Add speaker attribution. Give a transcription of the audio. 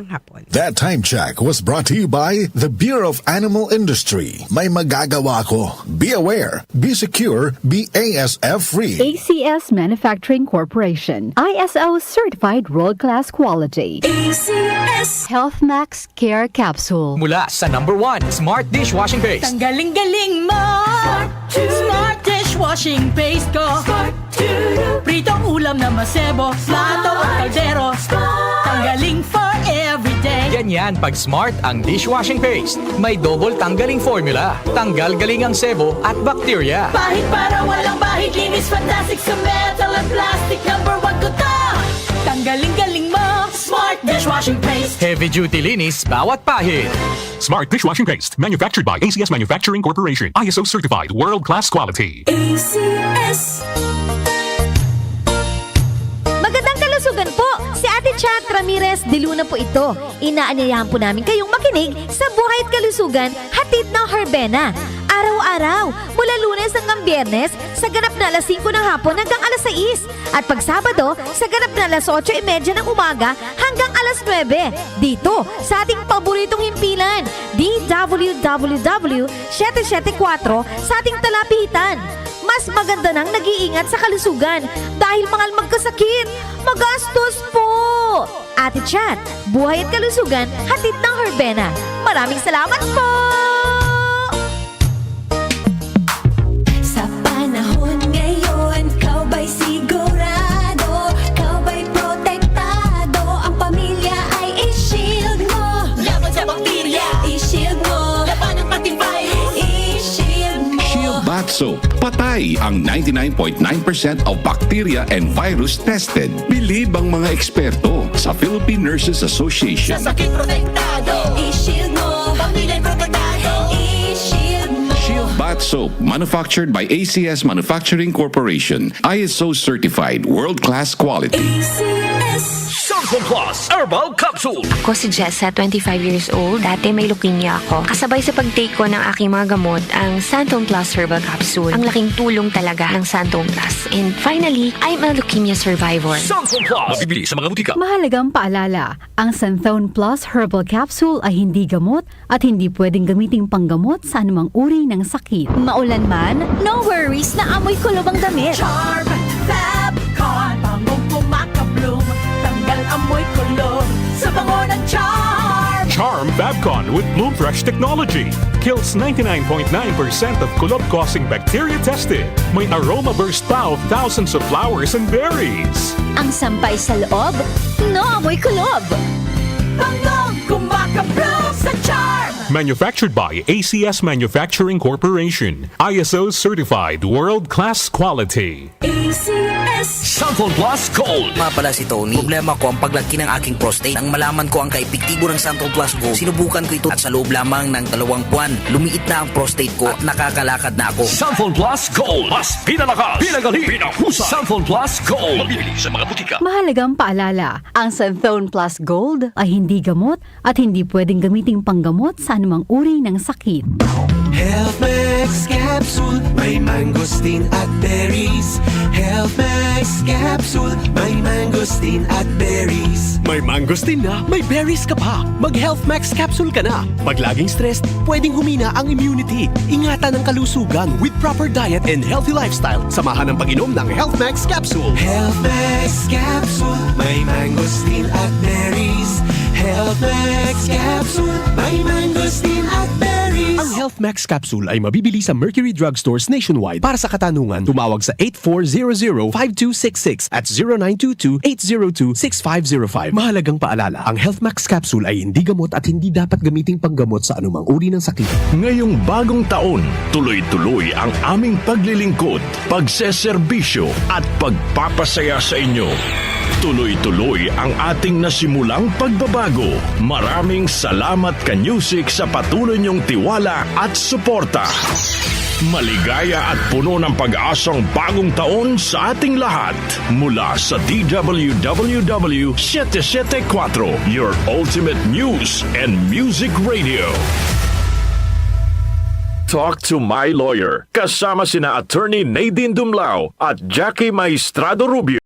Speaker 1: ng hapon.
Speaker 2: That time check was brought to you by the Bureau of Animal Industry. May magagawa ko. Be aware, be secure, be ASF free.
Speaker 3: ACS Manufacturing Corporation, ISO certified world-class quality.
Speaker 4: ACS
Speaker 3: Health Max Care Capsule.
Speaker 5: Mula sa #1 Smart Dishwashing Paste.
Speaker 4: Ang galing-galing mo Smart dishwashing paste ko Pritong ulam na masebo Plato at kaldero Tanggaling for everyday
Speaker 5: Ganyan pag Smart ang dishwashing paste. May double tanggaling formula. Tanggal galing ang sebo at bakterya.
Speaker 4: Bahid para walang bahid Linis fantastic sa metal at plastic #1 ko to Tanggaling-galing mo Smart dishwashing paste
Speaker 5: Heavy duty linis bawat pahid.
Speaker 6: Smart Dishwashing Paste, manufactured by ACS Manufacturing Corporation. ISO certified, world-class quality.
Speaker 4: ACS
Speaker 7: Magandang kalusugan po! Si Ate Chat Ramirez de Luna po ito. Inaanyayahan po namin kayong makinig sa Buhay at Kalusugan, hatid ng Herbena. Araw-araw, mula Lunes hanggang Biyernes, sa ganap na alas 5 ng hapon hanggang alas 6. At pag Sabado, sa ganap na alas 8:30 ng umaga hanggang alas 9. Dito, sa ating paboritong himpilan, DWWW 774 sa ating talapitan. Mas maganda nang nag-iingat sa kalusugan dahil mahal magkasakit. Magastos po! Ate Chat, Buhay at Kalusugan, hatid ng Herbena. Maraming salamat po!
Speaker 4: Sa panahon ngayon, kau ba'y sigurado? Kau ba'y protektado? Ang pamilya ay i-shield mo. Laban sa bakterya, i-shield mo. Laban ng pating virus, i-shield mo.
Speaker 8: Shield Bath Soap. Patay ang 99.9% of bacteria and virus tested. Bilib ang mga eksperto sa Philippine Nurses Association.
Speaker 4: Sa sakit protektado, i-shield mo. Pamilya'y protektado, i-shield mo.
Speaker 8: Shield Bath Soap, manufactured by ACS Manufacturing Corporation. ISO certified, world-class quality.
Speaker 4: ACS
Speaker 5: Santon Plus Herbal Capsule.
Speaker 9: Ako si Jessa, 25 years old. Dati may leukemia ako. Kasabay sa pag-take ko ng aking mga gamot, ang Santon Plus Herbal Capsule. Ang laking tulong talaga ng Santon Plus. And finally, I'm a leukemia survivor.
Speaker 5: Santon Plus. Mabibili sa mga butika.
Speaker 3: Mahalagang paalala, ang Santhone Plus Herbal Capsule ay hindi gamot at hindi pwedeng gamiting panggamot sa anumang uri ng sakit.
Speaker 7: Maulan man, no worries na amoy kulob ang damit.
Speaker 4: Charm Fabcon Bangong kumakabloom Tanggal amoy kulob Sa bango ng Charm
Speaker 6: Charm Fabcon with Bloom Fresh technology. Kills 99.9% of kulob-causing bacteria tested. May aroma burst pa of thousands of flowers and berries.
Speaker 7: Ang sampay sa loob, no amoy kulob.
Speaker 4: Bangong kumakabloom sa Charm
Speaker 6: Manufactured by ACS Manufacturing Corporation. ISO certified, world-class quality.
Speaker 4: ACS
Speaker 5: Santon Plus Gold.
Speaker 10: Nga pala si Tony. Problema ko ang paglaki ng aking prostate. Nang malaman ko ang kaepektibo ng Santon Plus Gold, sinubukan ko ito at sa loob lamang ng 2 buwan, lumiit na ang prostate ko at nakakalakad na ako.
Speaker 5: Santon Plus Gold. Mas pinalakas, pinagaling, pinahusay. Santon Plus Gold. Mabibili sa mga butika.
Speaker 3: Mahalagang paalala, ang Santhone Plus Gold ay hindi gamot at hindi pwedeng gamiting panggamot sa anumang uri ng sakit.
Speaker 11: Health Max Capsule, may mangosteen at berries. Health Max Capsule, may mangosteen at berries.
Speaker 12: May mangosteen na, may berries ka pa. Mag-Health Max Capsule ka na. Pag laging stressed, pwedeng humina ang immunity. Ingatan ang kalusugan with proper diet and healthy lifestyle. Samahan ang pag-inom ng Health Max Capsule.
Speaker 11: Health Max Capsule, may mangosteen at berries. Health Max Capsule, may mangosteen at berries.
Speaker 12: Ang Health Max Capsule ay mabibili sa Mercury Drugstores nationwide. Para sa katanungan, tumawag sa 8400-5266 at 0922-802-6505. Mahalagang paalala, ang Health Max Capsule ay hindi gamot at hindi dapat gamiting panggamot sa anumang uri ng sakit.
Speaker 13: Ngayong bagong taon, tuloy-tuloy ang aming paglilingkod, pagseserbisyo at pagpapasaya sa inyo. Tuloy-tuloy ang ating nasimulang pagbabago. Maraming salamat Ka-Music sa patuloy niyong tiwala at suporta. Maligaya at puno ng pag-asang bagong taon sa ating lahat. Mula sa DWWW 774, your ultimate news and music radio. Talk to my lawyer. Kasama sina Attorney Nadine Dumlao at Jackie Maestrado Rubio.